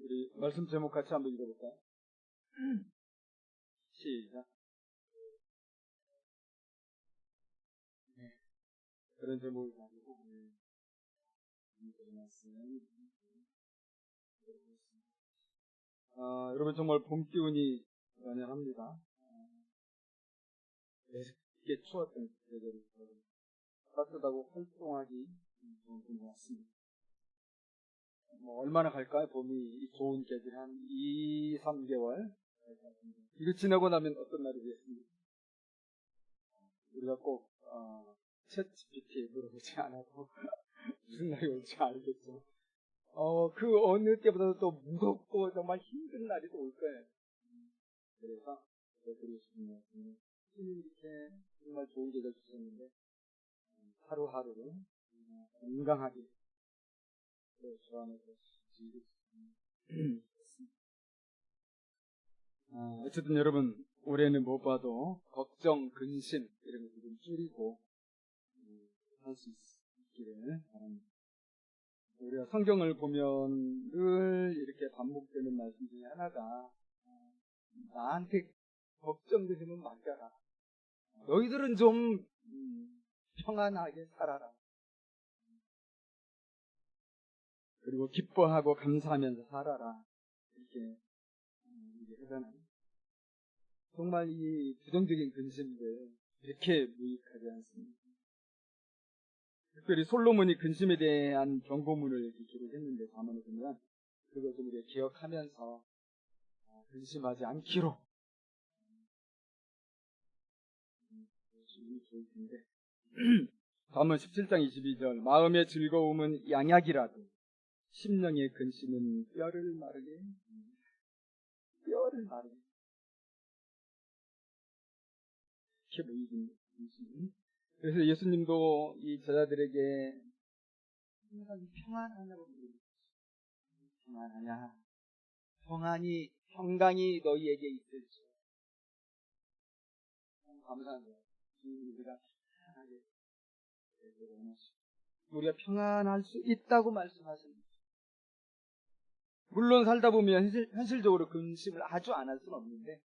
우리 말씀 제목 같이 한번 읽어볼까요? 시작. 네. 그런 제목을 가지고 여러분 정말 봄 기운이 연연합니다. 되게 추웠던 계절이 따뜻하고 활동하기 좋은 것 같습니다. 얼마나 갈까요? 봄이 좋은 계절이 한 2, 3개월 이거 지나고 나면 어떤 날이 되겠습니까? 우리가 꼭 챗 GPT에 물어보지 않아도 무슨 날이 올지 알겠죠. 그 어느 때보다도 또 무겁고 정말 힘든 날이 또 올 거예요. 그래서 드리고 싶은 말씀은 이렇게 정말 좋은 계절 주셨는데 하루하루를 건강하게 저 안에서 지키고 싶습니다. 어쨌든 여러분 올해는 무엇보다도 걱정, 근심 이런 것들 좀 줄이고 할 수 있기를 바랍니다. 우리가 성경을 보면 늘 이렇게 반복되는 말씀 중에 하나가 나한테 걱정되시면 맡겨라. 너희들은 좀 평안하게 살아라. 그리고 기뻐하고 감사하면서 살아라. 이렇게 하잖아요. 정말 이 부정적인 근심들 이렇게 무익하지 않습니다. 특별히 솔로몬이 근심에 대한 경고문을 이렇게 기록했는데 자문을 보면 그것을 우리가 기억하면서 근심하지 않기로 좋을 텐데 잠언 17장 22절 마음의 즐거움은 양약이라도 심령의 근심은 뼈를 마르게 이렇게 보이는 근심. 그래서 예수님도 이 제자들에게 항상 평안하냐고 물으셨어요. 평안하냐? 평강이 너희에게 있을지. 감사한 거예요. 우리가 평안하게 원하시고 우리가 평안할 수 있다고 말씀하십니다. 물론 살다 보면 현실적으로 근심을 아주 안 할 수는 없는데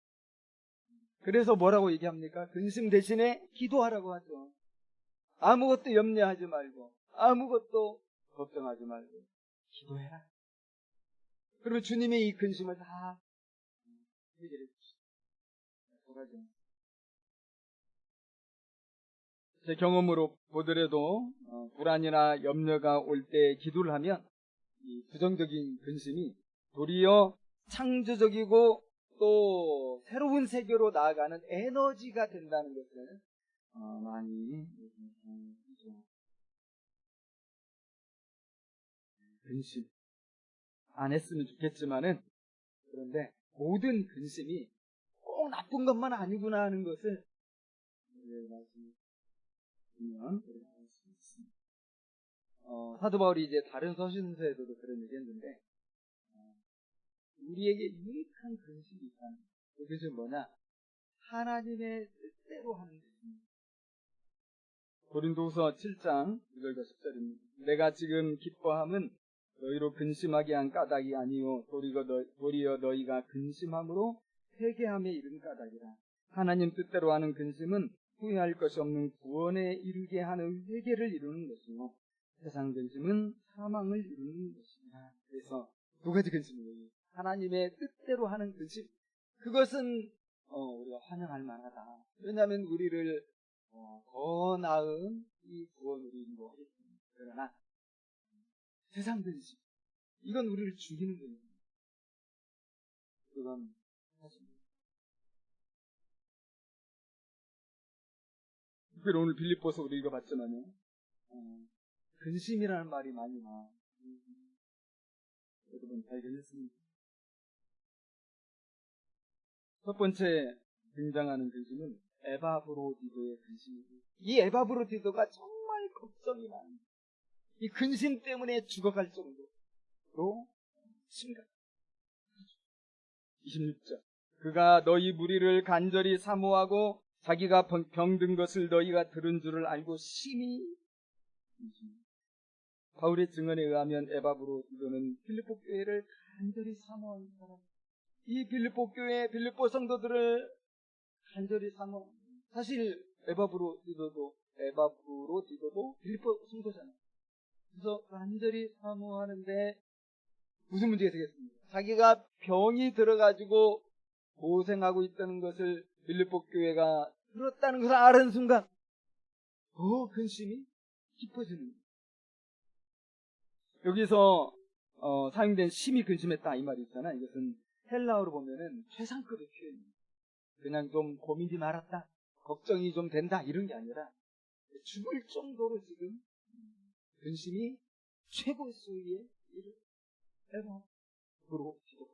그래서 뭐라고 얘기합니까? 근심 대신에 기도하라고 하죠. 아무것도 염려하지 말고 아무것도 걱정하지 말고 기도해라. 그러면 주님의 이 근심을 다 해결해 주시죠. 제 경험으로 보더라도 불안이나 염려가 올 때 기도를 하면 이 부정적인 근심이 도리어 창조적이고 또 새로운 세계로 나아가는 에너지가 된다는 것을 많이 얘기하죠. 근심 안 했으면 좋겠지만은 그런데 모든 근심이 꼭 나쁜 것만 아니구나 하는 것을 말씀드리면 우리가 알 수 있습니다. 사도 바울이 이제 다른 서신서에서도 그런 얘기했는데 우리에게 유익한 근심이 있다는 거예요. 그것은 뭐냐? 하나님의 뜻대로 하는 것입니다. 고린도후서 7장 9절과 10절입니다. 내가 지금 기뻐함은 너희로 근심하게 한 까닭이 아니요 도리어 너희가 근심함으로 회개함에 이른 까닭이라. 하나님 뜻대로 하는 근심은 후회할 것이 없는 구원에 이르게 하는 회개를 이루는 것이고 세상 근심은 사망을 이루는 것이다. 그래서 두 가지 근심이에요. 하나님의 뜻대로 하는 근심, 그것은 우리가 환영할 만하다. 왜냐하면 우리를 더 나은 이 구원으로 인도하겠습니다. 그러나 세상 근심, 이건 우리를 죽이는 거예요. 그건 사실입니다. 특별히 오늘 빌립보서 우리 읽어봤지만요, 근심이라는 말이 많이 나와요. 여러분 발견했습니까? 첫 번째 등장하는 근심은 에바브로디도의 근심이고, 이 에바브로디도가 정말 걱정이 많은, 이 근심 때문에 죽어갈 정도로 심각. 26절 그가 너희 무리를 간절히 사모하고 자기가 병든 것을 너희가 들은 줄을 알고 심히 바울의 증언에 의하면 에바브로 디도는 빌립보 교회를 간절히 사모한 사람. 이 빌립보 교회, 빌립보 성도들을 간절히 사모. 사실 에바브로 디도도 빌립보 성도잖아요. 그래서 간절히 사모하는데 무슨 문제가 되겠습니까? 자기가 병이 들어가지고 고생하고 있다는 것을 빌립보 교회가 들었다는 것을 아는 순간 더 근심이 깊어지는 거예요. 여기서 사용된 심히 근심했다 이 말이 있잖아. 이것은 헬라어로 보면은 최상급의 표현이에요. 그냥 좀 고민이 많았다, 걱정이 좀 된다 이런 게 아니라 죽을 정도로 지금 근심이 최고 수위에 에바브로 디도.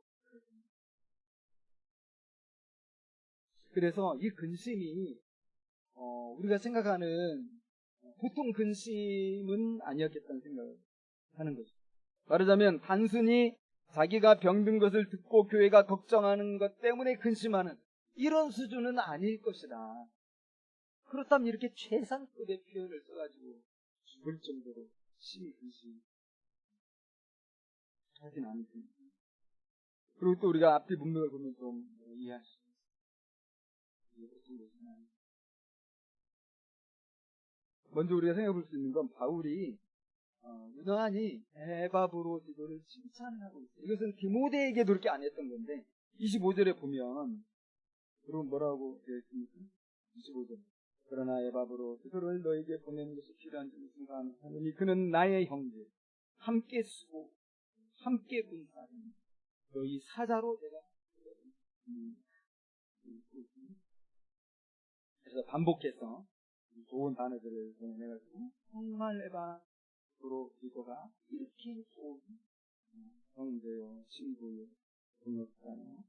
그래서 이 근심이 우리가 생각하는 보통 근심은 아니었겠다는 생각을 하는 거죠. 말하자면 단순히 자기가 병든 것을 듣고 교회가 걱정하는 것 때문에 근심하는 이런 수준은 아닐 것이다. 그렇다면 이렇게 최상급의 표현을 써가지고 죽을 정도로 심히 근심하진 않습니다. 그리고 또 우리가 앞뒤 문맥을 보면 좀 이해할 수 있습니다. 먼저 우리가 생각해 볼 수 있는 건 바울이 유난히 에바브로 디도를 칭찬하고 있어요. 이것은 디모데에게 그렇게 안 했던 건데 25절에 보면 여러분 뭐라고 되어 있습니까? 25절. 그러나 에바브로 디도를 너에게 보내는 것이 필요한 줄 생각하노니 그는 나의 형제, 함께 쓰고 함께 군사하니 너희 사자로 내가 그래서 반복해서 좋은 단어들을 내가지고 정말 에바브로 디도가 이렇게 좋은 형제요, 친구요, 동역자요.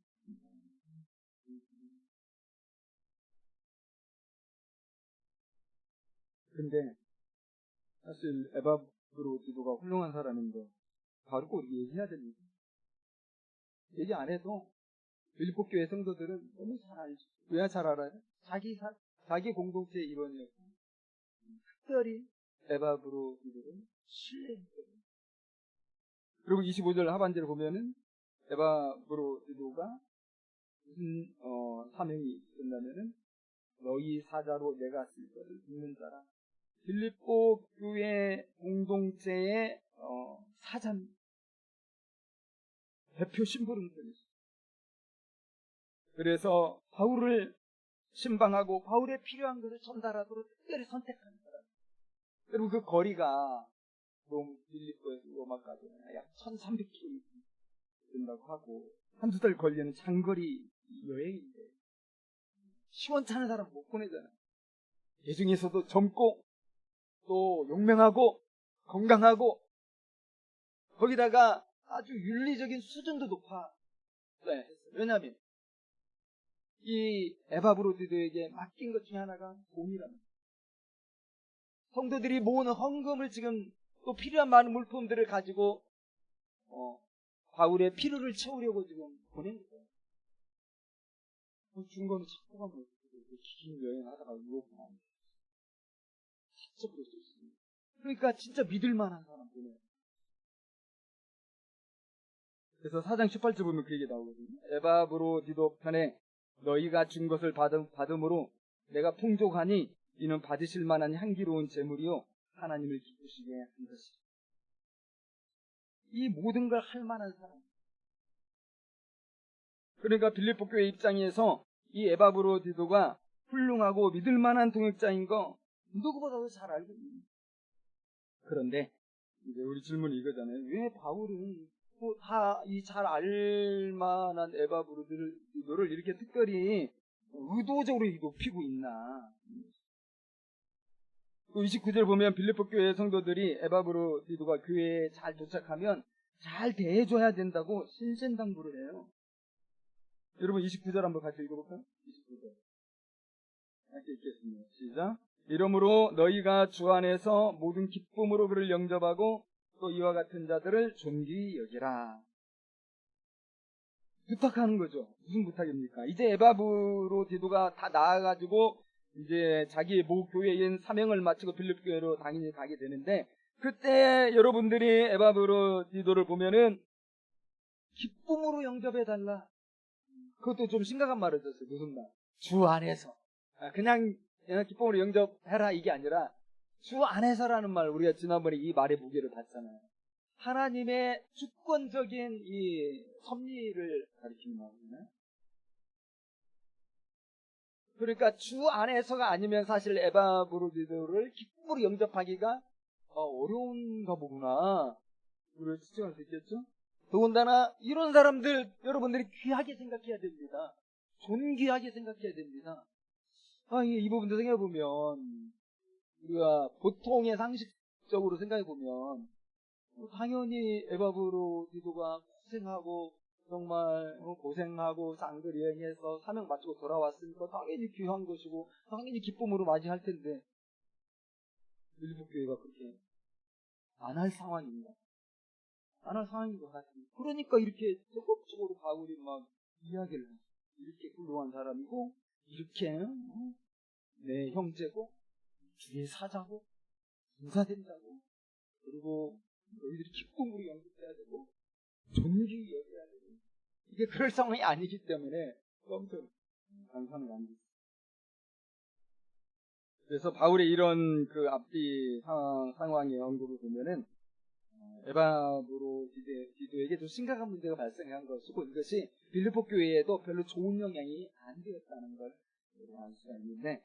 근데 사실 에바브로 디도가 훌륭한 사람인 거 바로 꼭 얘기해야 됩니다. 얘기 안 해도 빌립보 교회 성도들은 너무 잘 알죠. 왜 잘 알아요? 자기 공동체의 일원이었고 특별히 에바브로 디도를 신뢰했거든요. 그리고 25절 하반절을 보면은 에바브로 디도가 무슨 사명이 있었냐면은 너희 사자로 내가 쓸 것을 듣는 자라. 빌립보 교회 공동체의 사장 대표 신부름 되었어요. 그래서 바울을 신방하고 바울에 필요한 것을 전달하도록 특별히 선택하는 사람. 그리고 그 거리가 빌립보에서 로마까지 약 1300km 된다고 하고 한두 달 걸리는 장거리 여행인데 시원찮은 사람 못 보내잖아요. 이 중에서도 젊고 또 용맹하고 건강하고 거기다가 아주 윤리적인 수준도 높아. 네. 왜냐하면 이 에바브로 디도에게 맡긴 것 중에 하나가 돈이랍니다. 성도들이 모으는 헌금을 지금 또 필요한 많은 물품들을 가지고 바울의 필요를 채우려고 지금 보낸 거예요. 중간에 찾고 가면 긴 여행하다가 유럽 나오면 진짜 그럴 수 있습니다. 그러니까 진짜 믿을 만한 사람 보내요. 그래서 4장 18절 보면 그 얘기 나오거든요. 에바브로 디도 편에 너희가 준 것을 받음으로 내가 풍족하니 이는 받으실 만한 향기로운 제물이요 하나님을 기쁘시게 한 것이다. 이 모든 걸 할 만한 사람. 그러니까 빌립보 교회 입장에서 이 에바브로 디도가 훌륭하고 믿을 만한 동역자인 거 누구보다도 잘 알고 있습니다. 그런데 이제 우리 질문이 이거잖아요. 왜 바울은 다 이 잘 알만한 에바브로 디도를 이렇게 특별히 의도적으로 높이고 있나? 또 29절 보면 빌립보 교회 성도들이 에바브로 디도가 교회에 잘 도착하면 잘 대해줘야 된다고 신신당부를 해요. 여러분 29절 한번 같이 읽어볼까요? 29절 같이 읽겠습니다. 시작. 이러므로 너희가 주 안에서 모든 기쁨으로 그를 영접하고 또 이와 같은 자들을 존귀히 여기라. 부탁하는 거죠. 무슨 부탁입니까? 이제 에바브로 디도가 다 나아가지고 이제 자기의 교회인 사명을 마치고 빌립보 교회로 당연히 가게 되는데 그때 여러분들이 에바브로디도를 보면은 기쁨으로 영접해달라. 그것도 좀 심각한 말을 썼어요. 무슨 말? 주 안에서. 그냥 기쁨으로 영접해라 이게 아니라 주 안에서라는 말, 우리가 지난번에 이 말의 무게를 봤잖아요. 하나님의 주권적인 이 섭리를 가리키는 말이잖아요. 그러니까 주 안에서가 아니면 사실 에바브로디도를 기쁨으로 영접하기가 어려운가 보구나. 우리가 추측할 수 있겠죠? 더군다나 이런 사람들 여러분들이 귀하게 생각해야 됩니다. 존귀하게 생각해야 됩니다. 이 부분도 생각해보면 우리가 보통의 상식적으로 생각해보면 당연히 에바브로디도가 고생하고 정말 고생하고 쌍글 여행해서 사명 마치고 돌아왔으니까 당연히 귀한 것이고 당연히 기쁨으로 맞이할 텐데 빌립보 교회가 그렇게 안 할 상황입니다. 안 할 상황인 것 같아요. 그러니까 이렇게 적극적으로 바울이 막 이야기를 해요. 이렇게 훌륭한 사람이고 이렇게 내 형제고 주의 사자고 인사된다고 그리고 너희들이 기쁨으로 영접해야 되고 존귀히 여겨야 되고 이게 그럴 상황이 아니기 때문에 엄청 감상을 안 했어요. 그래서 바울의 이런 그 앞뒤 상황의 언급을 보면은 에바브로디도에게 좀 심각한 문제가 발생한 것이고 이것이 빌립보 교회에도 별로 좋은 영향이 안 되었다는 걸 알 수가 있는데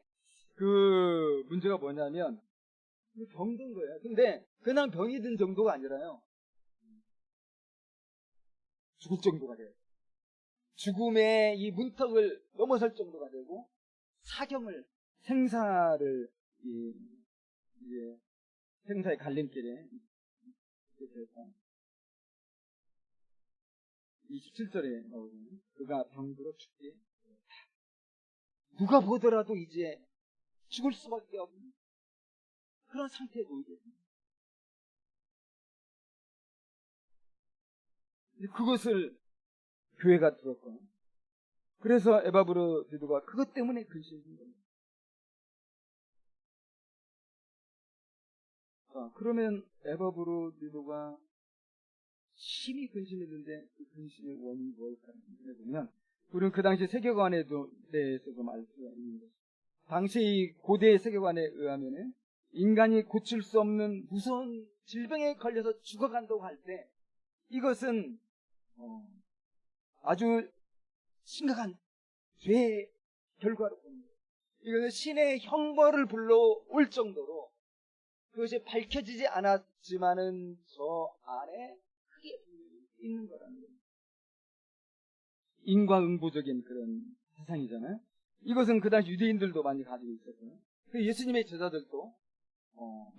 그 문제가 뭐냐면 병든 거예요. 근데 그냥 병이 든 정도가 아니라요. 죽을 정도가 돼요. 죽음의 이 문턱을 넘어설 정도가 되고 사경을 생사를 이제 생사의 갈림길에 27절에 나오잖아요. 그가 병들어 죽게 누가 보더라도 이제 죽을 수밖에 없는 그런 상태에 놓이겠습니다. 그것을 교회가 들었고 그래서 에바브로디도가 그것 때문에 근심한 겁니다. 그러면 에바브로디도가 심히 근심했는데 그 근심의 원인이 뭘까 해보면 우리는 그 당시 세계관에 대해서 좀 알 수가 있는 거죠. 당시 고대 세계관에 의하면 인간이 고칠 수 없는 무서운 질병에 걸려서 죽어간다고 할 때 이것은 아주 심각한 죄의 결과로 보는 거예요. 이것은 신의 형벌을 불러올 정도로 그것이 밝혀지지 않았지만은 저 안에 크게 있는 거라는 거예요. 인과응보적인 그런 세상이잖아요. 이것은 그 당시 유대인들도 많이 가지고 있었어요. 그 예수님의 제자들도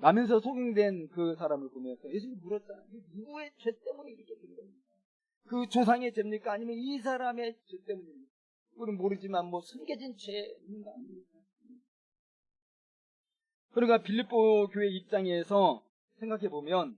나면서 속임된 그 사람을 보면서 예수님이 물었잖아요. 누구의 죄 때문에 이렇게 된 겁니까? 그 조상의 죄입니까? 아니면 이 사람의 죄 때문입니까? 우리는 모르지만 숨겨진 죄인 거 아닙니까? 그러니까 빌립보 교회 입장에서 생각해보면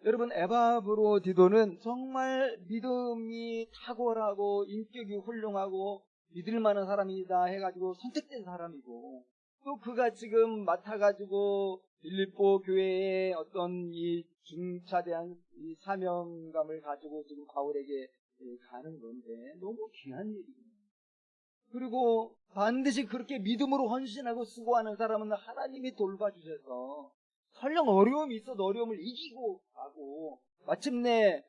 여러분 에바브로디도는 정말 믿음이 탁월하고 인격이 훌륭하고 믿을 만한 사람이다 해가지고 선택된 사람이고 또 그가 지금 맡아가지고 빌립보 교회의 어떤 이 중차대한 이 사명감을 가지고 지금 바울에게 가는 건데 너무 귀한 일이에요. 그리고 반드시 그렇게 믿음으로 헌신하고 수고하는 사람은 하나님이 돌봐주셔서 설령 어려움이 있어도 어려움을 이기고 가고 마침내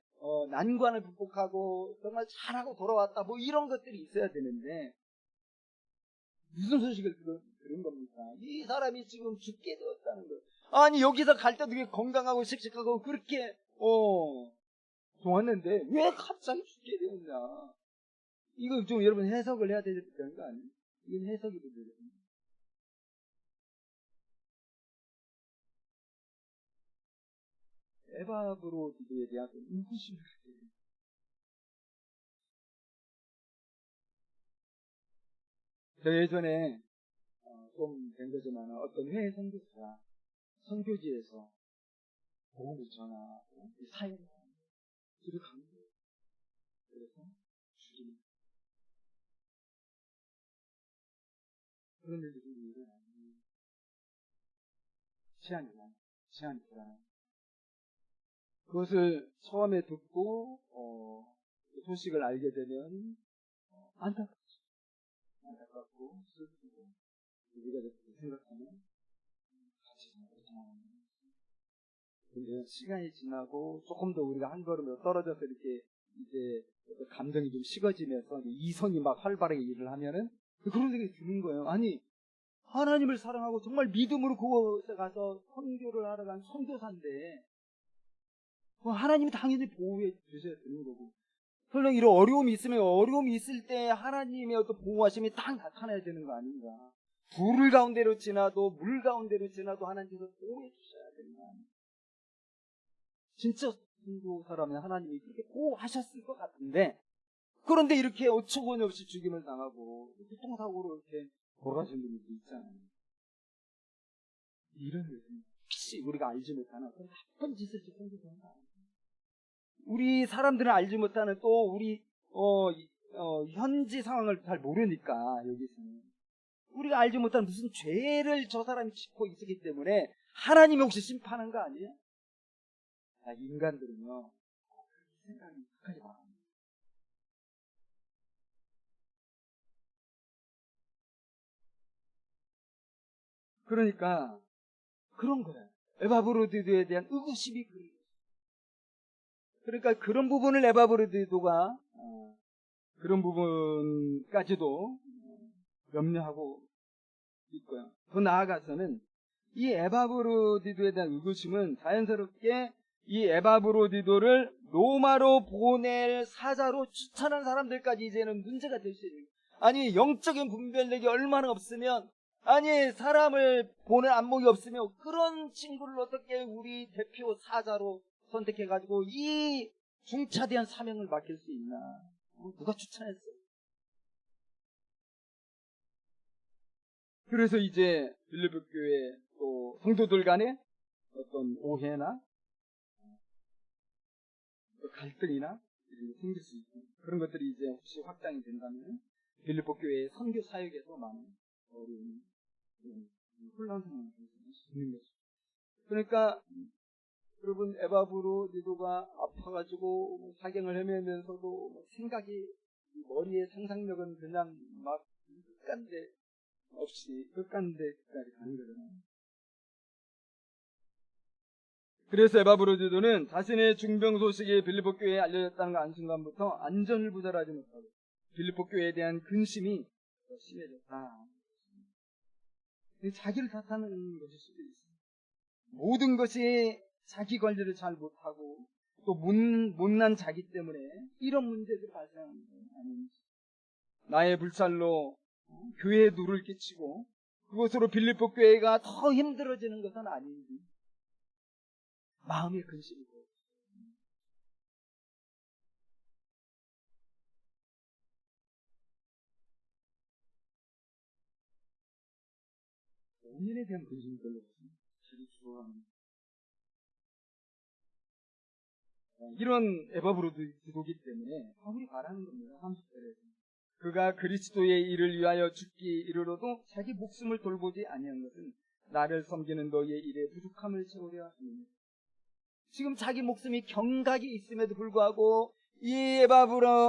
난관을 극복하고 정말 잘하고 돌아왔다 이런 것들이 있어야 되는데 무슨 소식을 들은 겁니까? 이 사람이 지금 죽게 되었다는 거예요. 아니 여기서 갈 때 되게 건강하고 씩씩하고 그렇게 좋았는데 왜 갑자기 죽게 되었냐? 이거 좀 여러분 해석을 해야 되는 거 아니에요? 이건 해석이 되거든요. 에바브로디도에 대한 인구심을 가져야 돼요. 저 예전에 좀 된 거지만 어떤 해외 선교사가 선교지에서 복음을 전하고 사역을 하고 집에 간 거예요. 그래서 죽이는 그런 일들이 일어나는 치안이 불안해. 그것을 처음에 듣고 소식을 알게 되면 안타깝고 슬프고 우리가 이렇게 생각하면 같이 생각하면 근데 시간이 지나고 조금 더 우리가 한 걸음 더 떨어져서 이렇게 이제 감정이 좀 식어지면서 이성이 막 활발하게 일을 하면은 그런 생각이 드는 거예요. 아니 하나님을 사랑하고 정말 믿음으로 그곳에 가서 선교를 하러 간 선교사인데 하나님이 당연히 보호해 주셔야 되는 거고 설령 이런 어려움이 있으면 어려움이 있을 때 하나님의 어떤 보호하심이 딱 나타나야 되는 거 아닌가. 불 가운데로 지나도 물 가운데로 지나도 하나님께서 보호해 주셔야 되는 거 아닌가. 진짜 선교사라면 하나님이 그렇게 보호하셨을 것 같은데 그런데 이렇게 어처구니 없이 죽임을 당하고 교통사고로 이렇게 돌아가신 분들도 있잖아요. 이런 것은 혹시 우리가 알지 못하는 그런 나쁜 짓을 선교사는 아니에요. 우리 사람들은 알지 못하는 또 우리 현지 상황을 잘 모르니까 여기서는 우리가 알지 못하는 무슨 죄를 저 사람이 짓고 있었기 때문에 하나님이 혹시 심판한 거 아니에요? 인간들은요 그렇게 생각이 하지 말아요. 그러니까 그런 거예요. 에바브로디도에 대한 의구심이 그런 거예요. 그러니까 그런 부분을 에바브로디도가 그런 부분까지도 염려하고 있고요. 더 나아가서는 이 에바브로디도에 대한 의구심은 자연스럽게 이 에바브로디도를 로마로 보낼 사자로 추천한 사람들까지 이제는 문제가 될 수 있는 거예요. 아니 영적인 분별력이 얼마나 없으면 아니 사람을 보낼 안목이 없으면 그런 친구를 어떻게 우리 대표 사자로 선택해가지고 이 중차대한 사명을 맡길 수 있나. 누가 추천했어요? 그래서 이제 빌립보 교회 또 성도들 간에 어떤 오해나 갈등이나 생길 수 있고 그런 것들이 이제 혹시 확장이 된다면 빌립보 교회의 선교 사역에도 많은 어려움이 혼란 상황이 있는 거죠. 그러니까 여러분 에바브로디도가 아파가지고 사경을 헤매면서도 생각이 머리에 상상력은 그냥 막 끝간데 없이 끝까지 가는 거잖아요. 그래서 에바브로디도는 자신의 중병 소식이 빌립보 교회에 알려졌다는 그 순간부터 안전을 부절하지 못하고 빌립보 교회에 대한 근심이 더 심해졌다. 자기를 탓하는 것일 수도 있어요. 모든 것이 자기 관리를 잘 못하고 또 못난 자기 때문에 이런 문제들이 발생하는 건 아닌지. 나의 불찰로 교회에 누를 끼치고 그것으로 빌립보 교회가 더 힘들어지는 것은 아닌지. 마음의 근심이고. 본인에 대한 근심이 별로 없습니다. 자기 주어하는. 이런 에바브로디도기 때문에 바울이 말하는 겁니다. 30절에서. 그가 그리스도의 일을 위하여 죽기 이르러도 자기 목숨을 돌보지 아니한 것은 나를 섬기는 너희의 일에 부족함을 채우려 함이니. 지금 자기 목숨이 경각이 있음에도 불구하고 이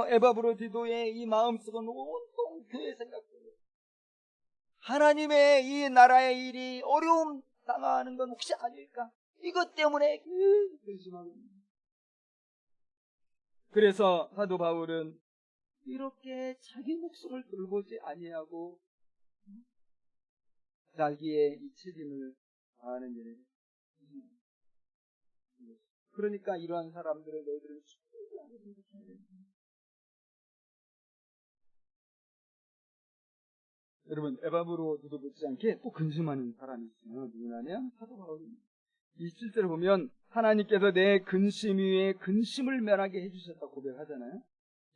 에바브로디도의 이 마음속은 온통 교회 생각대로 하나님의 이 나라의 일이 어려움 당하는 건 혹시 아닐까? 이것 때문에 근심하고 있는. 그래서 사도 바울은 이렇게 자기 목숨을 돌보지 아니하고 자기의 이 책임을 다하는 일에 그러니까 이러한 사람들을 너희들은 충분하게 생각해야 됩니다. 여러분 에바브로디도 못지않게 또 근심하는 사람이 있어요. 누구냐면 사도 바울입니다. 이 실제로 보면 하나님께서 내 근심 위에 근심을 면하게 해주셨다고 고백하잖아요.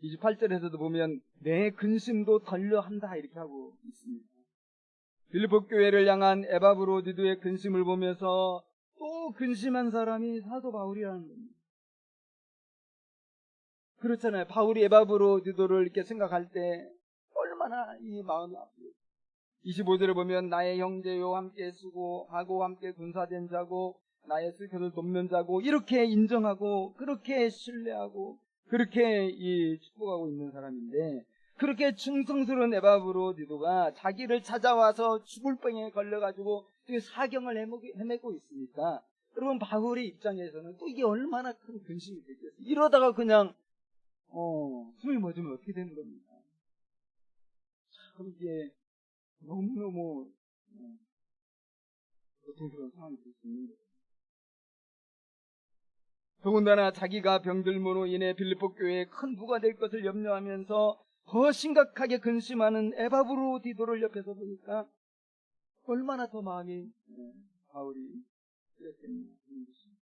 28절에서도 보면 내 근심도 덜려한다 이렇게 하고 있습니다. 빌립보 교회를 향한 에바브로디도의 근심을 보면서 또 근심한 사람이 사도 바울이라는 겁니다. 그렇잖아요. 바울이 에바브로디도를 이렇게 생각할 때 얼마나 이 마음이 아프고 25절에 보면 나의 형제요 함께 수고하고 함께 군사된 자고 나의 슬픔을 돕는 자고 이렇게 인정하고 그렇게 신뢰하고 그렇게 축복하고 있는 사람인데 그렇게 충성스러운 에바브로디도가 자기를 찾아와서 죽을 병에 걸려가지고 사경을 헤매고 있으니까 여러분 바울의 입장에서는 또 이게 얼마나 큰 근심이 됐겠어요. 이러다가 그냥 숨이 멎으면 어떻게 되는 겁니까? 참 이게 너무너무 고통스러운 상황이 될 수 있는 거예요. 더군다나 자기가 병들므로 인해 빌립보 교회에 큰 부가 될 것을 염려하면서 더 심각하게 근심하는 에바브로디도를 옆에서 보니까 얼마나 더 마음이 바울이 그랬겠냐 하는 것입니다.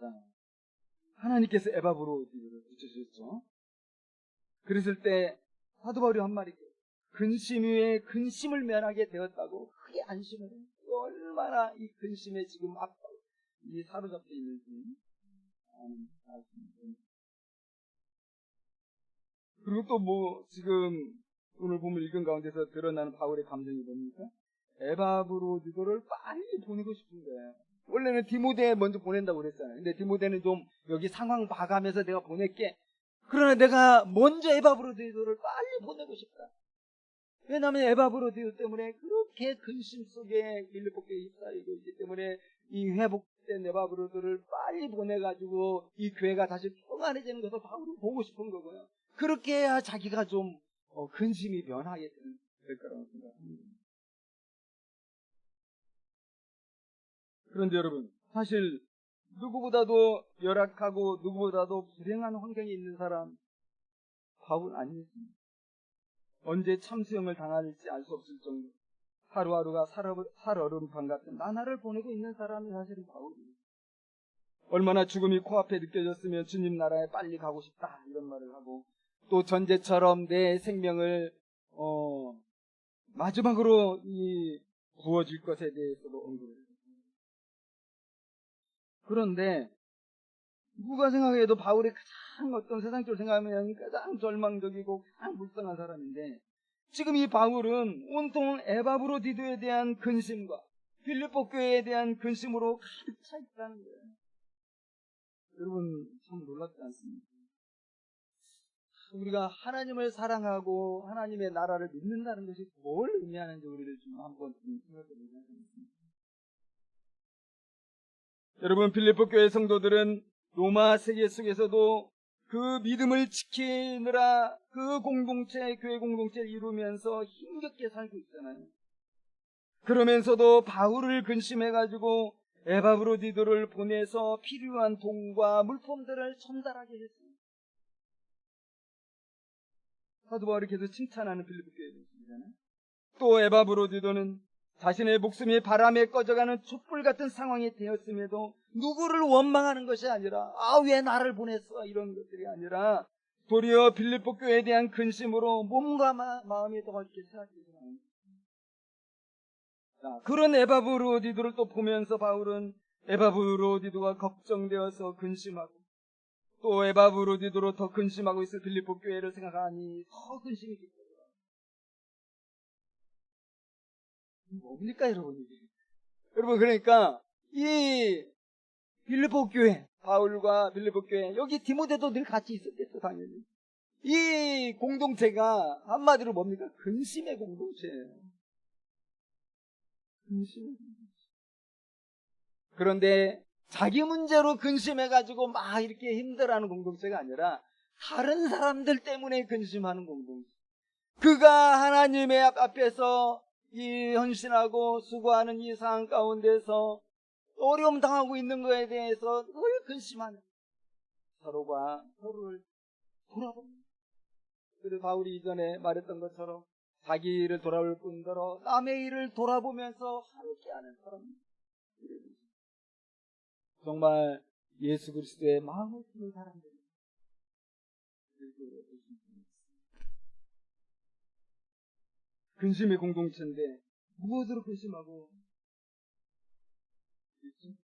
자, 하나님께서 에바브로디도를 붙여주셨죠. 그랬을 때 사도 바울이 한 말이 근심 위에 근심을 면하게 되었다고 크게 안심을 해요. 얼마나 이 근심에 지금 사로잡혀 있는지 아는 말씀입니다. 그리고 또 지금 오늘 보면 읽은 가운데서 드러나는 바울의 감정이 뭡니까? 에바브로디도를 빨리 보내고 싶은데 원래는 디모데 먼저 보낸다고 그랬잖아요. 근데 디모데는 좀 여기 상황 봐가면서 내가 보낼게. 그러나 내가 먼저 에바브로디도를 빨리 보내고 싶다. 왜냐하면 에바브로디도 때문에 그렇게 근심 속에 빌립보 교회에 휩싸이고 있기 때문에 이 회복된 에바브로디도를 빨리 보내가지고 이 교회가 다시 평안해지는 것을 바울은 보고 싶은 거고요. 그렇게 해야 자기가 좀 근심이 변하게 될 거라고 생각합니다. 그런데 여러분, 사실 누구보다도 열악하고 누구보다도 불행한 환경에 있는 사람 바울 아니겠습니까? 언제 참수형을 당할지 알 수 없을 정도 하루하루가 살얼음판 같은 나날을 보내고 있는 사람이 사실은 바울이에요. 얼마나 죽음이 코앞에 느껴졌으면 주님 나라에 빨리 가고 싶다 이런 말을 하고 또 전제처럼 내 생명을 마지막으로 부어질 것에 대해서도 언급을 해요. 그런데 누가 생각해도 바울이 가장 어떤 세상적으로 생각하면 가장 절망적이고 가장 불쌍한 사람인데 지금 이 바울은 온통 에바브로디도에 대한 근심과 빌립보 교회에 대한 근심으로 가득 차 있다는 거예요. 여러분 참 놀랍지 않습니까? 우리가 하나님을 사랑하고 하나님의 나라를 믿는다는 것이 뭘 의미하는지 우리를 좀 한번 생각해 보자. 여러분 빌립보 교회 성도들은 로마 세계 속에서도 그 믿음을 지키느라 그 교회 공동체를 이루면서 힘겹게 살고 있잖아요. 그러면서도 바울을 근심해가지고 에바브로디도를 보내서 필요한 돈과 물품들을 전달하게 했습니다. 사도 바울이 계속 칭찬하는 빌립보 교회에 있잖아요. 또 에바브로디도는 자신의 목숨이 바람에 꺼져가는 촛불 같은 상황이 되었음에도 누구를 원망하는 것이 아니라 왜 나를 보냈어 이런 것들이 아니라 도리어 빌립보 교회에 대한 근심으로 몸과 마음이 더 이렇게 생각되지 않습니다. 그런 에바브로디도를 또 보면서 바울은 에바브로디도가 걱정되어서 근심하고 또 에바브로디도로 더 근심하고 있을 빌립보 교회를 생각하니 더 근심이 깊어요. 뭡니까 여러분 이게? 여러분 그러니까 이 빌립보 교회 바울과 빌립보 교회 여기 디모데도 늘 같이 있었겠죠 당연히. 이 공동체가 한마디로 뭡니까? 근심의 공동체예요. 근심의 공동체. 그런데 자기 문제로 근심해가지고 막 이렇게 힘들어하는 공동체가 아니라 다른 사람들 때문에 근심하는 공동체. 그가 하나님의 앞에서 이 헌신하고 수고하는 이 상황 가운데서 어려움 당하고 있는 것에 대해서 늘 근심하는 서로가 서로를 돌아봅니다. 그래서 바울이 이전에 말했던 것처럼 자기 일을 돌아볼 뿐더러 남의 일을 돌아보면서 함께하는 사람입니다. 정말 예수 그리스도의 마음을 품은 사람들입니다. 근심의 공동체인데 무엇으로 근심하고 있지?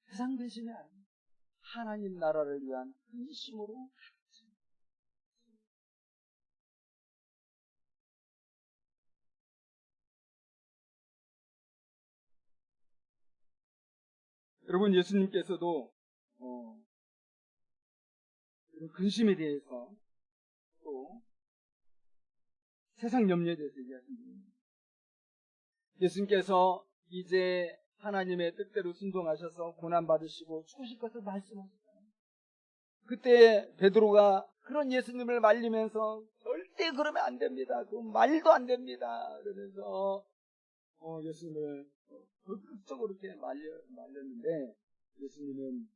세상 근심이 아니에요. 하나님 나라를 위한 근심으로 여러분, 예수님께서도 근심에 대해서 또 세상 염려에 대해서 얘기하신 분입니다. 예수님께서 이제 하나님의 뜻대로 순종하셔서 고난받으시고 죽으실 것을 말씀하셨어요. 그때 베드로가 그런 예수님을 말리면서 절대 그러면 안 됩니다. 그 말도 안 됩니다. 그러면서 예수님을 적극적으로 이렇게 말렸는데 예수님은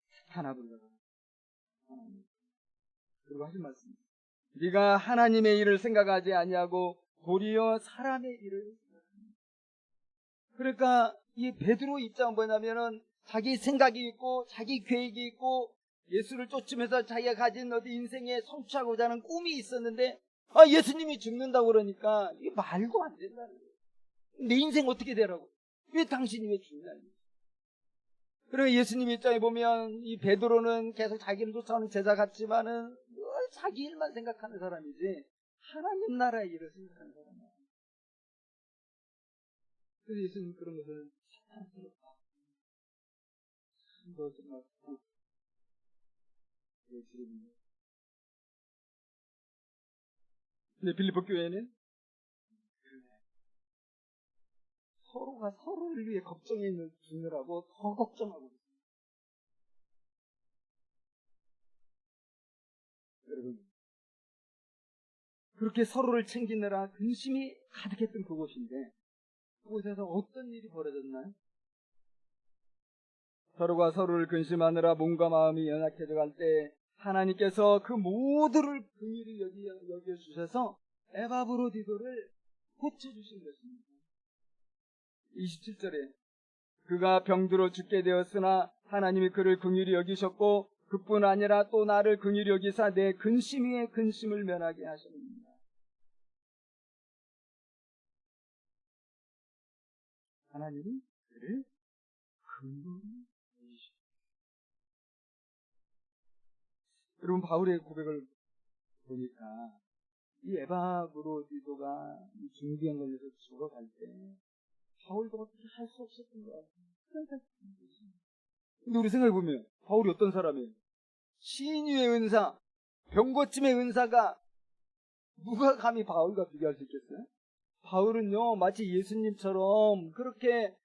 사탄아 불러라. 그리고 하신 말씀. 네가 하나님의 일을 생각하지 아니하고 도리어 사람의 일을 생각합니다. 그러니까 이 베드로 입장은 뭐냐면은 자기 생각이 있고 자기 계획이 있고 예수를 쫓으면서 자기가 가진 어디 인생에 성취하고자 하는 꿈이 있었는데 예수님이 죽는다고 그러니까 이게 말도 안 된다는 거예요. 내 인생 어떻게 되라고? 왜 당신이 왜 죽냐는 거예요. 그리고 예수님 입장에 보면 이 베드로는 계속 자기를 쫓아오는 제자 같지만은 늘 자기 일만 생각하는 사람이지 하나님 나라의 일을 생각하는 사람이에요. 그래서 예수님 그런 것을 사탄스럽다. 너 정말 근데 빌립보 교회는 서로가 서로를 위해 걱정해 주느라고 더 걱정하고 있어요. 여러분, 그렇게 서로를 챙기느라 근심이 가득했던 그곳인데 그곳에서 어떤 일이 벌어졌나요? 서로가 서로를 근심하느라 몸과 마음이 연약해져 갈 때 하나님께서 그 모두를 긍휼히 여겨주셔서 에바브로디도를 고쳐주신 것입니다. 27절에 그가 병들어 죽게 되었으나 하나님이 그를 긍휼히 여기셨고 그뿐 아니라 또 나를 긍휼히 여기사 내 근심 위에 근심을 면하게 하셨습니다. 하나님이 그를 긍휼히 여기셨습니다. 여러분, 바울의 고백을 보니까 이 에바브로디도가 중비한 걸려서 죽어갈 때 바울도 어떻게 할 수 없었던 것 같아요. 근데 우리 생각해보면 바울이 어떤 사람이에요? 신유의 은사, 병고침의 은사가 누가 감히 바울과 비교할 수 있겠어요? 바울은요 마치 예수님처럼 그렇게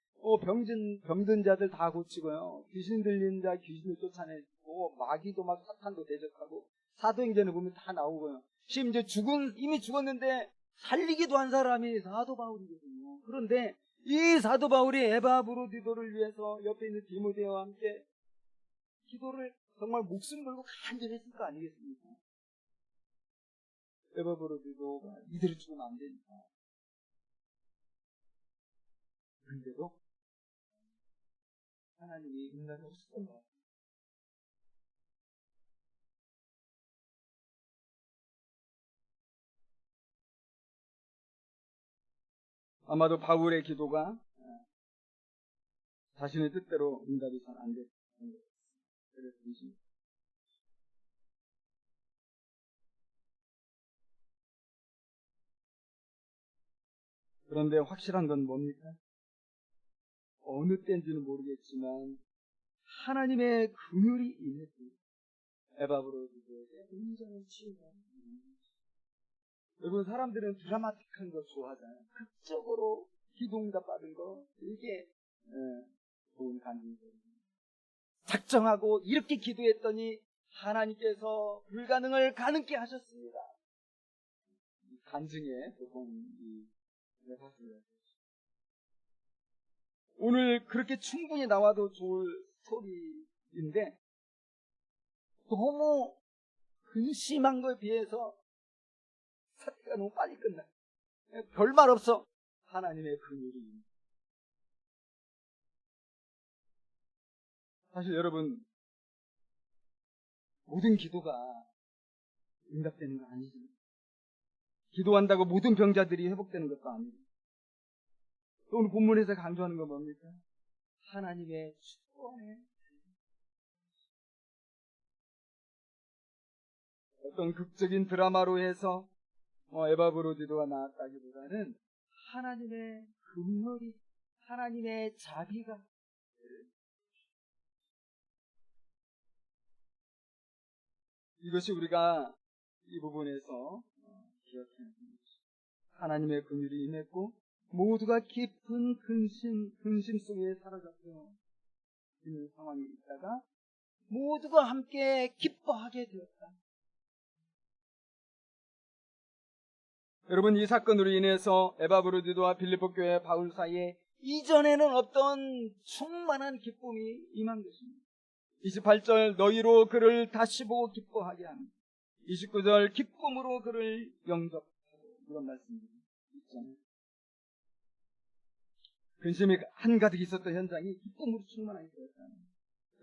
병든 자들 다 고치고요, 귀신 들린 자 귀신을 쫓아내고 마귀도 막 사탄도 대적하고, 사도행전에 보면 다 나오고요, 심지어 이미 죽었는데 살리기도 한 사람이 사도 바울이거든요. 그런데 이 사도 바울이 에바브로디도를 위해서 옆에 있는 디모데와 함께 기도를 정말 목숨 걸고 간절히 했을 거 아니겠습니까? 에바브로디도가 이대로 죽으면 안 되니까. 그런데도 하나님이 응답이 없었던 것 같아요. 아마도 바울의 기도가 자신의 뜻대로 응답이 잘 안 됐던 것 같습니다. 그런데 확실한 건 뭡니까? 어느 때인지는 모르겠지만 하나님의 긍휼이 임했습니다. 에바브로디도에게 온전한 치유가. 여러분, 사람들은 드라마틱한 거 좋아하잖아요. 극적으로 기도응답 받은 거, 이게 좋은 간증이거든요. 작정하고 이렇게 기도했더니 하나님께서 불가능을 가능케 하셨습니다. 간증에 보통 사실이에요. 오늘 그렇게 충분히 나와도 좋을 스토리인데 너무 근심한 거에 비해서 사태가 너무 빨리 끝나. 별말 없어. 하나님의 긍휼이. 사실 여러분, 모든 기도가 응답되는 거 아니죠. 기도한다고 모든 병자들이 회복되는 것도 아니고. 또 오늘 본문에서 강조하는 건 뭡니까? 하나님의 축원에 어떤 극적인 드라마로 해서 에바브로디도가 나왔다기보다는 하나님의 긍휼이, 하나님의 자비가 이것이 우리가 이 부분에서 기억해야 합니다. 하나님의 긍휼이 임했고 모두가 깊은 근심 속에 사로잡혀 있는 상황이 있다가 모두가 함께 기뻐하게 되었다. 여러분, 이 사건으로 인해서 에바브로디도와 빌립보 교회 바울 사이에 이전에는 없던 충만한 기쁨이 임한 것입니다. 28절 너희로 그를 다시 보고 기뻐하게 하는, 29절 기쁨으로 그를 영접하고, 이런 말씀이 있잖아요. 근심이 한가득 있었던 현장이 기쁨으로 충만하게 되었다는 거예요.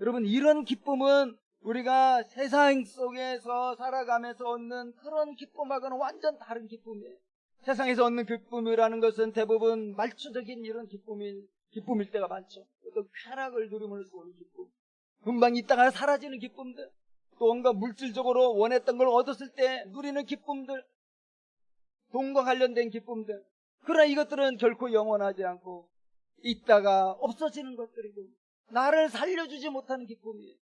여러분, 이런 기쁨은 우리가 세상 속에서 살아가면서 얻는 그런 기쁨하고는 완전 다른 기쁨이에요. 세상에서 얻는 기쁨이라는 것은 대부분 말초적인 이런 기쁨일 때가 많죠. 또 쾌락을 누리면서 오는 기쁨, 금방 있다가 사라지는 기쁨들, 또 뭔가 물질적으로 원했던 걸 얻었을 때 누리는 기쁨들, 돈과 관련된 기쁨들. 그러나 이것들은 결코 영원하지 않고 있다가 없어지는 것들이고 나를 살려주지 못하는 기쁨이에요.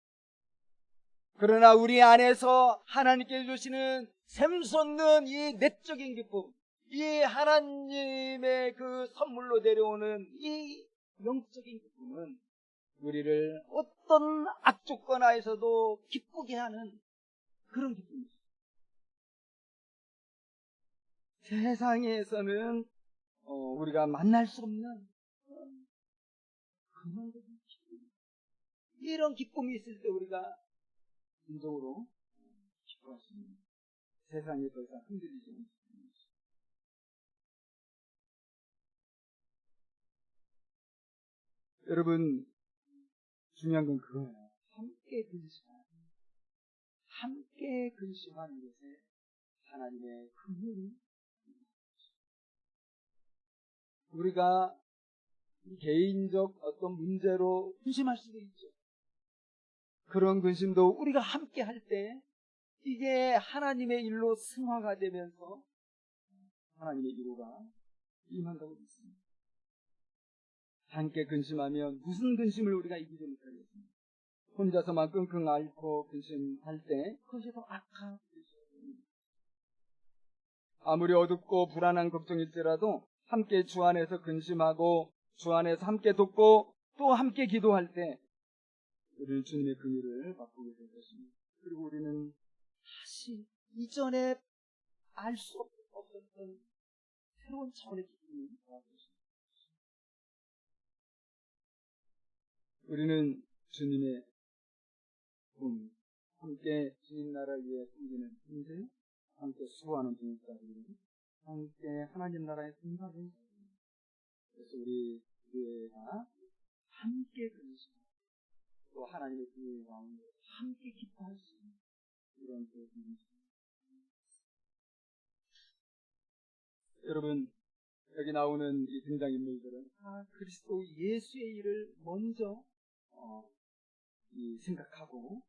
그러나 우리 안에서 하나님께 주시는 샘솟는 이 내적인 기쁨, 이 하나님의 그 선물로 내려오는 이 영적인 기쁨은 우리를 어떤 악조건 하에서도 기쁘게 하는 그런 기쁨입니다. 세상에서는 우리가 만날 수 없는 그런 기쁨, 이런 기쁨이 있을 때 우리가 진정으로 기뻐할 수 있는, 세상에 더 이상 흔들리지 않는 기쁨입니다. 여러분, 중요한 건 그거예요. 함께 근심하는 것에 하나님의 긍휼이, 우리가 개인적 어떤 문제로 근심할 수도 있죠. 그런 근심도 우리가 함께 할 때 이게 하나님의 일로 승화가 되면서 하나님의 일로가 임한다고 믿습니다. 함께 근심하면 무슨 근심을 우리가 이기지 못하겠습니다. 혼자서만 끙끙 앓고 근심할 때 그것이 더 악한 근심입니다. 아무리 어둡고 불안한 걱정일지라도 함께 주 안에서 근심하고 주 안에서 함께 돕고 또 함께 기도할 때 우리는 주님의 긍휼을 맛보게 될 것입니다. 그리고 우리는 다시 이전에 알 수 없었던 새로운 차원의 기쁨이 나올 것입니다. 우리는 주님의 분, 함께 주님 나라를 위해 섬기는 분들, 함께 수고하는 분들까지 함께 하나님 나라의 분사들, 그래서 우리 교회가 함께 근심하고 또 하나님의 교회 가운데 함께 기뻐할 수 있는 이런 교회입니다. 여러분, 여기 나오는 이 등장인물들은 다 그리스도 예수의 일을 먼저 생각하고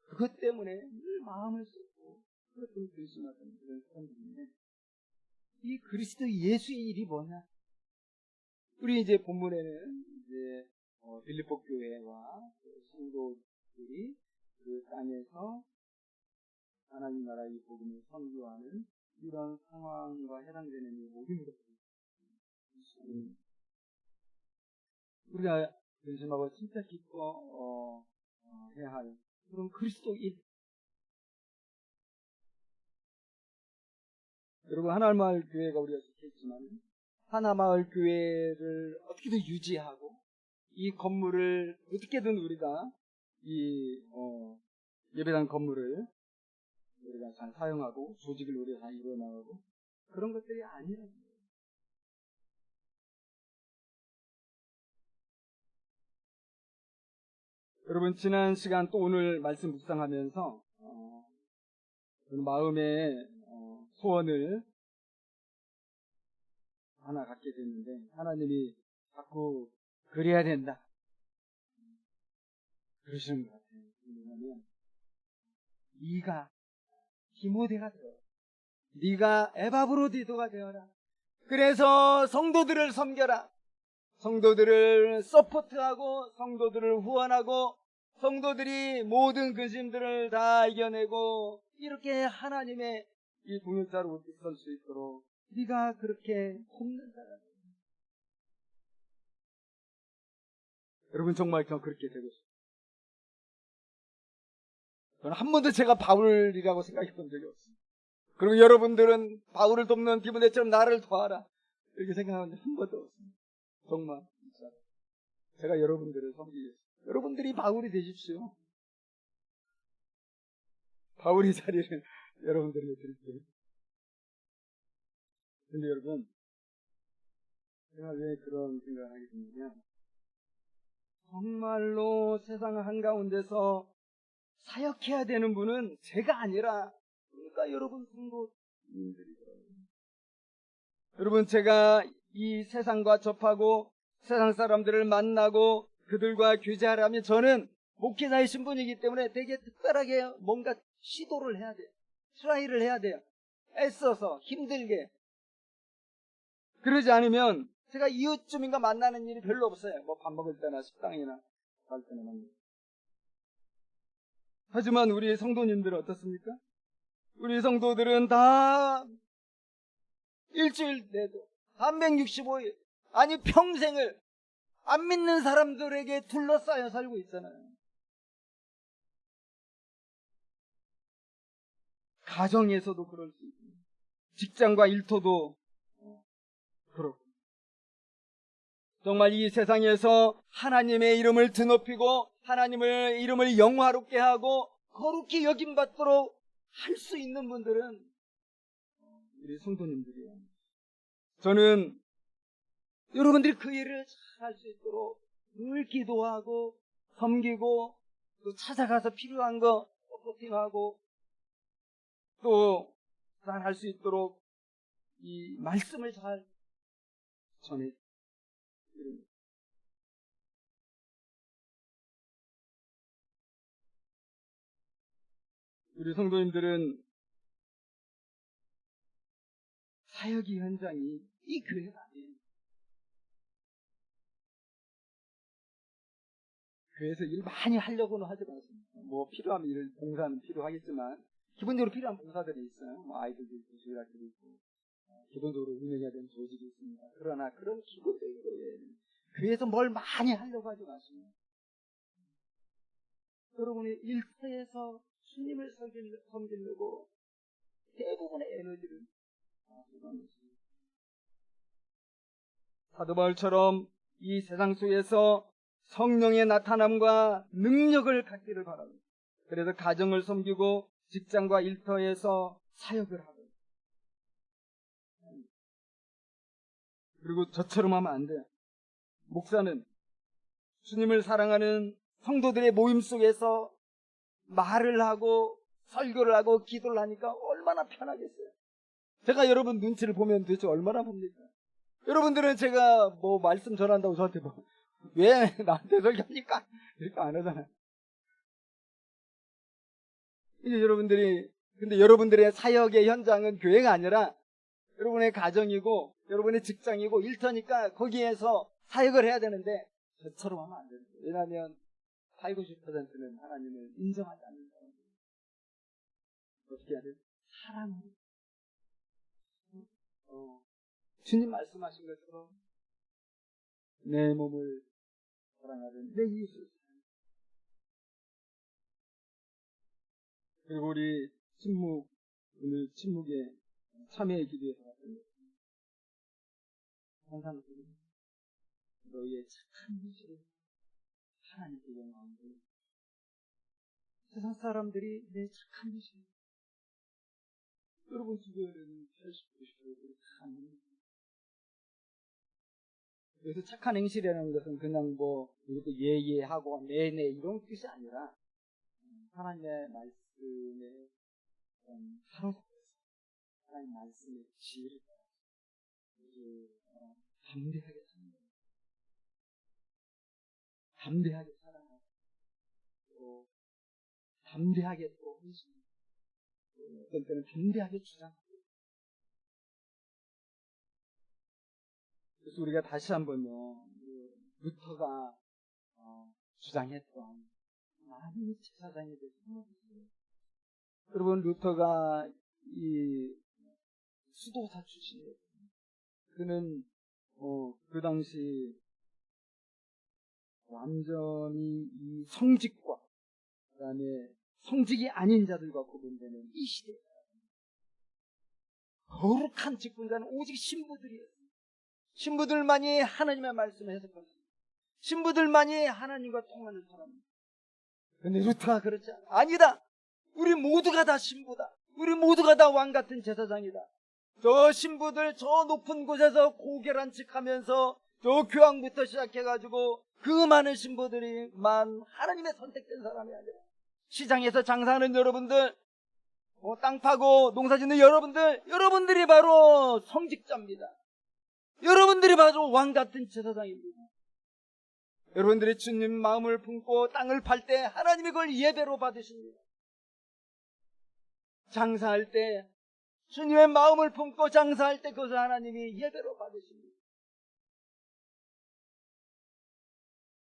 그것 때문에 늘 마음을 쏟고 그것 때문에 근심하던 그런 사람들인데, 이 그리스도 예수의 일이 뭐냐? 우리 이제 본문에는 이제 빌립보 교회와 성도들이 그 땅에서 하나님 나라의 복음을 선교하는 이런 상황과 해당되는 이 모든 것들이 우리가 근심하고 진짜 기뻐 해야 할 그런 그리스도 일. 여러분, 하나마을 교회가 우리가 지켰지만 하나마을 교회를 어떻게든 유지하고 이 건물을 어떻게든 우리가 이 예배당 건물을 우리가 잘 사용하고 조직을 우리가 잘 이뤄나가고 그런 것들이 아니라는 거예요. 여러분, 지난 시간 또 오늘 말씀 묵상하면서 마음의 소원을 하나 갖게 됐는데, 하나님이 자꾸 그래야 된다 그러시는 것 같아요. 왜냐하면 네가 디모데가 되어라, 네가 에바브로디도가 되어라. 그래서 성도들을 섬겨라, 성도들을 서포트하고 성도들을 후원하고 성도들이 모든 근심들을 다 이겨내고 이렇게 하나님의 이 동역자로 설 수 있도록 우리가 그렇게 돕는 사람이에요. 여러분 정말 그렇게 되고 싶어요. 저는 한 번도 제가 바울이라고 생각해 본 적이 없습니다. 그리고 여러분들은 바울을 돕는 디모데처럼 나를 도와라 이렇게 생각한 적 한 번도 없습니다. 정말 진짜 제가 여러분들을 섬기겠습니다. 여러분들이 바울이 되십시오. 바울의 자리를 여러분들에게 드릴게요. 근데 여러분, 제가 왜 그런 생각을 하게 됐냐면, 정말로 세상 한가운데서 사역해야 되는 분은 제가 아니라, 그러니까 여러분 성도님들이더라고요. 여러분, 제가 이 세상과 접하고 세상 사람들을 만나고 그들과 교제하려면 저는 목회자의 신분이기 때문에 되게 특별하게 뭔가 시도를 해야 돼요. 트라이를 해야 돼요. 애써서 힘들게. 그러지 않으면 제가 이웃주민과 만나는 일이 별로 없어요. 뭐 밥 먹을 때나 식당이나 갈 때나 만나요. 하지만 우리 성도님들은 어떻습니까? 우리 성도들은 다 일주일 내도 365일 아니 평생을 안 믿는 사람들에게 둘러싸여 살고 있잖아요. 가정에서도 그럴 수 있고 직장과 일터도 그렇고 정말 이 세상에서 하나님의 이름을 드높이고 하나님의 이름을 영화롭게 하고 거룩히 여김받도록 할 수 있는 분들은 우리 성도님들이에요. 저는 여러분들이 그 일을 잘 할 수 있도록 늘 기도하고 섬기고 또 찾아가서 필요한 거 서포팅하고 또 잘 할 수 있도록 이 말씀을 잘 전해. 우리 성도님들은 사역의 현장이 이 교회가 아니에요. 교회에서 일 많이 하려고는 하지 않습니다. 뭐 필요한 일, 봉사는 필요하겠지만 기본적으로 필요한 봉사들이 있어요. 뭐 아이들도 있고 조직학들도 있고 기본적으로 운영해야 되는 조직이 있습니다. 그러나 그런 기본적인 거예요. 교회에서 뭘 많이 하려고 하지 마시면 여러분이 일터에서 주님을 섬기려고 대부분의 에너지를 쏟아내십니다. 사도 바울처럼 이 세상 속에서 성령의 나타남과 능력을 갖기를 바랍니다. 그래서 가정을 섬기고 직장과 일터에서 사역을 하고 그리고 저처럼 하면 안 돼요. 목사는 주님을 사랑하는 성도들의 모임 속에서 말을 하고 설교를 하고 기도를 하니까 얼마나 편하겠어요. 제가 여러분 눈치를 보면 도대체 얼마나 봅니까? 여러분들은 제가 뭐 말씀 전한다고 저한테 뭐 왜 나한테 설교합니까? 이렇게 안 하잖아요. 이제 근데 여러분들의 사역의 현장은 교회가 아니라 여러분의 가정이고 여러분의 직장이고 일터니까 거기에서 사역을 해야 되는데 저처럼 하면 안 됩니다. 왜냐하면 80, 90%는 하나님을 인정하지 않는 사람들. 어떻게 해야 돼요? 사랑으로. 주님 말씀하신 것처럼 내 몸을 사랑하는 내 이웃을 사랑하는. 그리고 우리 오늘 침묵에 참여의 기도에서 왔던 것. 항상 너희의 착한 모습을 하나님께 영광하고 세상 사람들이 내 착한 모습을 여러분 주변에는 80, 90%를 착한 그래서 착한 행실이라는 것은 그냥 뭐 이렇게 예예하고 네네 이런 뜻이 아니라 하나님의 말씀에 사로잡혀서 하나님의 말씀의 지혜를 담대하게 사는 거예요. 담대하게 살아가고 또 담대하게 또 헌신하고 어떤 때는 담대하게 주장하고 그래서 우리가 다시 한번요 루터가 주장했던 많이 제사장이 되죠. 여러분, 루터가 이 수도사 출신이에요. 그는 그 당시 완전히 이 성직과 그다음에 성직이 아닌 자들과 구분되는 이 시대에 거룩한 직분자는 오직 신부들이에요. 신부들만이 하나님의 말씀을 해석하고 신부들만이 하나님과 통하는 사람입니다. 그런데 루터가 그렇지 않아. 아니다. 우리 모두가 다 신부다. 우리 모두가 다 왕같은 제사장이다. 저 신부들 저 높은 곳에서 고결한 척하면서 저 교황부터 시작해가지고 그 많은 신부들이 하나님의 선택된 사람이 아니라 시장에서 장사하는 여러분들, 땅 파고 농사 짓는 여러분들이 바로 성직자입니다. 여러분들이 바로 왕같은 제사장입니다. 여러분들이 주님 마음을 품고 땅을 팔 때 하나님이 그걸 예배로 받으십니다. 장사할 때 주님의 마음을 품고 장사할 때 그것을 하나님이 예배로 받으십니다.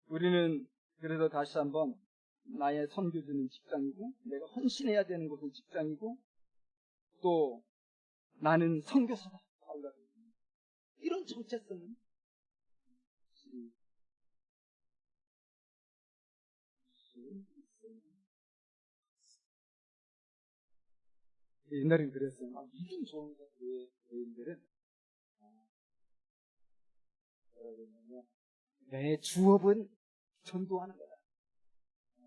우리는 그래서 다시 한번 나의 선교지는 직장이고 내가 헌신해야 되는 곳은 직장이고 또 나는 선교사다. 이런 정체성은 옛날엔 그랬어요. 믿음 좋은 교회인들은 내 주업은 전도하는 거다.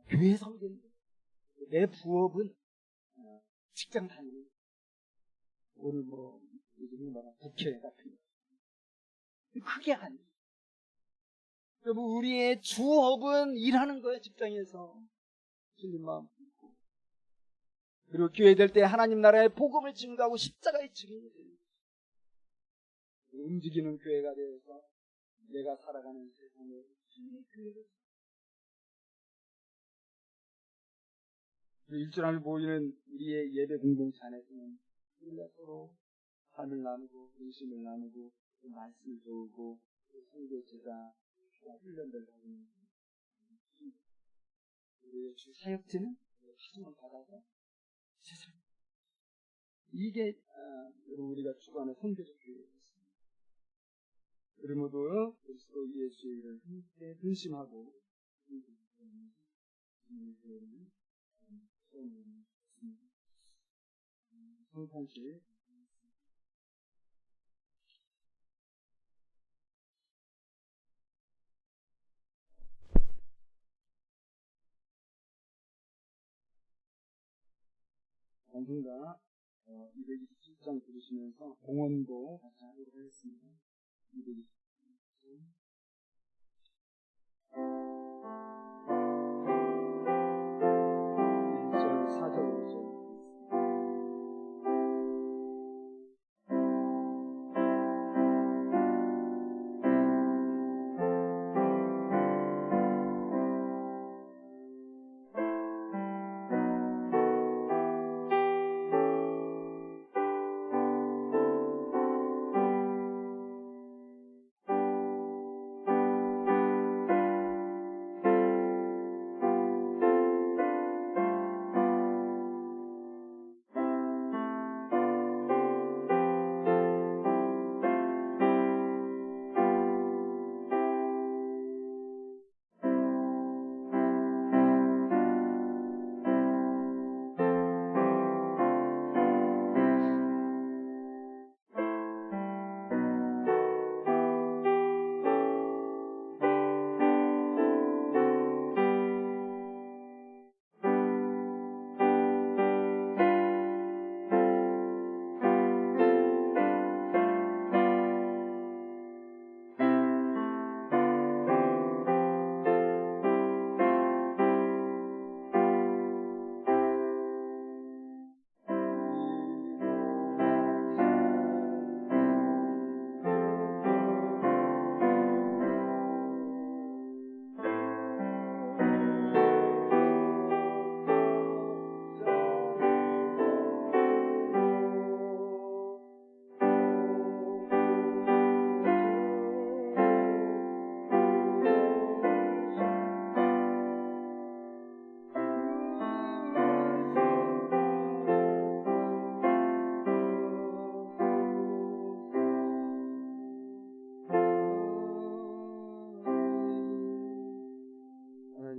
교회 섬기는 거다. 내 부업은 직장 다니는 거다. 오늘 요즘에 국회 같은 거. 그게 아니에요. 여러분, 우리의 주업은 일하는 거예요. 직장에서 주님 마음 품고 그리고 교회 될 때 하나님 나라의 복음을 증거하고 십자가의 증인이 되는 거예요. 움직이는 교회가 되어서 내가 살아가는 세상에 주님의 교회를 일주일 안에 모이는 우리의 예배 공동체 안에서는 우리가 서로 삶을 나누고 의심을 나누고 말씀을 배우고 선교 제자 훈련을 하고 있는 우리의 주 사역지는 파송을 받아서 세상 이게 우리가 추구하는 선교적 교회였습니다. 우리 모두 그리스도 예수의 일을 함께 근심하고 성탄식 언젠가 227장 들으시면서 공헌도 같이 하도록 하겠습니다. 227장 1절 4절 5절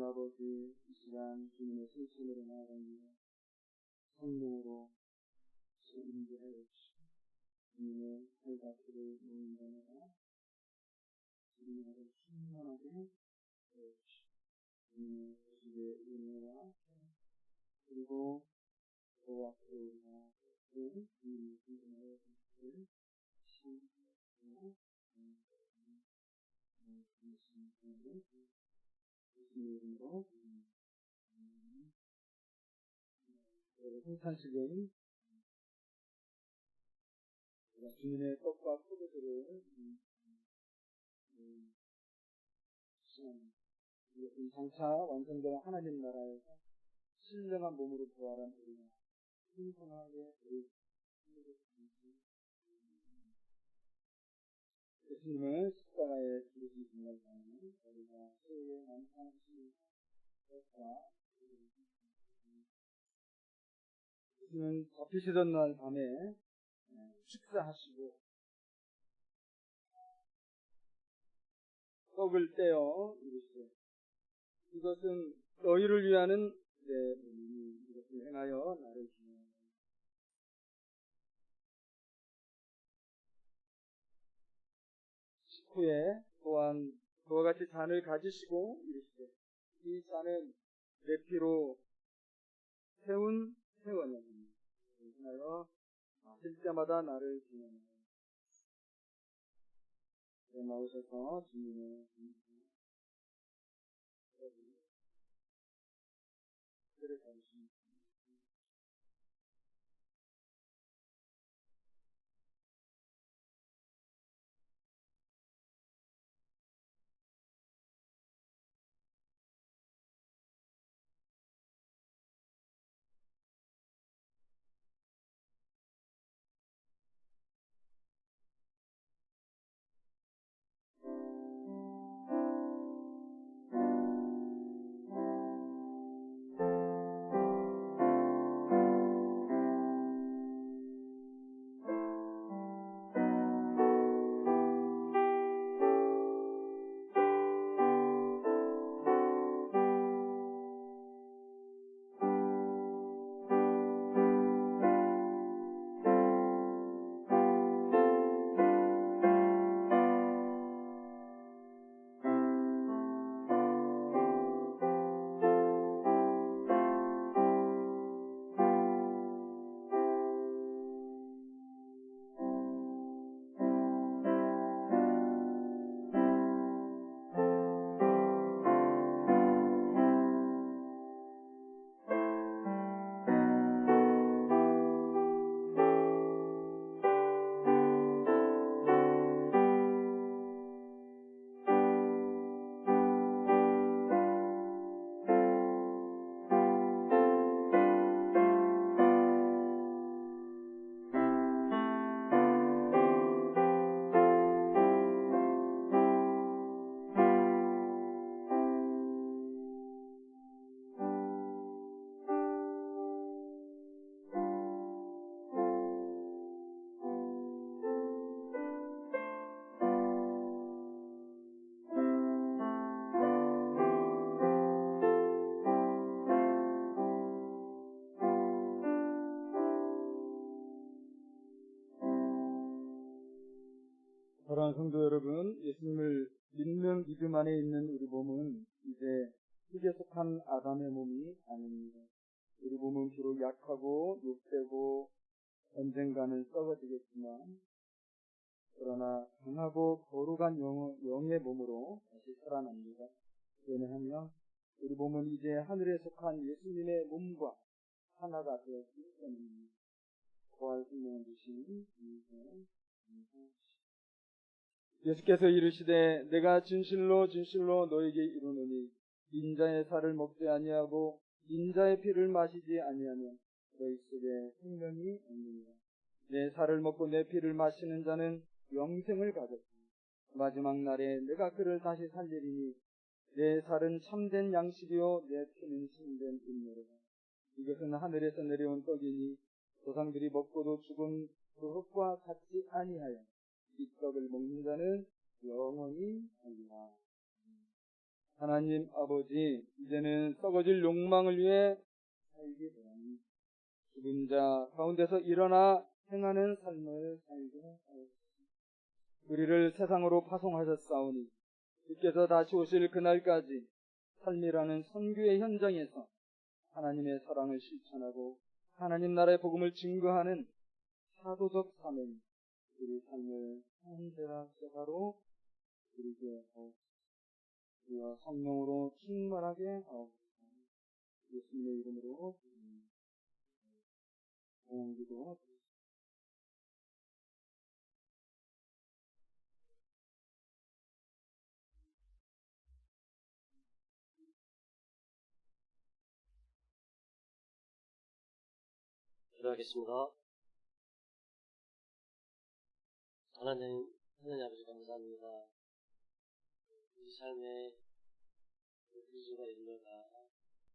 아버지, 이 시간 주님의 신심으로 나아갑니다. 성령으로 인도하여 주시고 주님의 살갑기를 모인다느라 주님의 아들 충만하게 되어주시고 주님의 주의 은혜와 그리고 저와 그리가 주님의 신심하여 주시길 시험하고 예수님으로 성탄식은 주님의 떡과 포도주를 이것은 장차 완성된 하나님 나라에서 신령한 몸으로 부활한 우리가 풍성하게 예수님을 십자가에 죽으신 순간에는 우리가 수요일에 만찬하시는 것과 예수님은 잡히시던 날 밤에 식사하시고 떡을 떼어 이르시되 이것은 너희를 위하는 내 몸이니 이것을 행하여 나를 기념하라. 식후에 또한 그와 같이 잔을 가지시고 이르시되 이 잔은 내 피로 세운 세원이니 행하여 마실 때마다 나를 기념하라. 나오셔서 주님의 뜻을 가르치십니다. 사랑하는 성도 여러분, 예수님을 믿는 믿음 안에 있는 우리 몸은 이제 흙에 속한 아담의 몸이 아닙니다. 우리 몸은 비록 약하고 욕되고 언젠가는 썩어지겠지만 그러나 강하고 거룩한 영의 몸으로 다시 살아납니다. 왜냐하면 우리 몸은 이제 하늘에 속한 예수님의 몸과 하나가 되었기 때문입니다. 부활 생명을 주신 예수께서 이르시되 내가 진실로 진실로 너에게 이르노니 인자의 살을 먹지 아니하고 인자의 피를 마시지 아니하면 너희 속에 생명이 없느니라. 내 살을 먹고 내 피를 마시는 자는 영생을 가졌고 마지막 날에 내가 그를 다시 살리리니 내 살은 참된 양식이요 내 피는 참된 음료로다. 이것은 하늘에서 내려온 떡이니 조상들이 먹고도 죽은 그 흙과 같지 아니하여 이 떡을 먹는 자는 영원히 살리라. 하나님 아버지, 이제는 썩어질 욕망을 위해 살게 되니 죽은 자 가운데서 일어나 행하는 삶을 살게 하옵소서. 우리를 세상으로 파송하셨사오니 주께서 다시 오실 그날까지 삶이라는 선교의 현장에서 하나님의 사랑을 실천하고 하나님 나라의 복음을 증거하는 사도적 사명, 우리 삶을 현대학자가로 드리게 하옵소서. 우리와 성령으로 충만하게 하옵소서. 예수님의 이름으로 기도. 기도하겠습니다. 하나님 아버지 감사합니다. 우리 삶에 그리스도가 일러가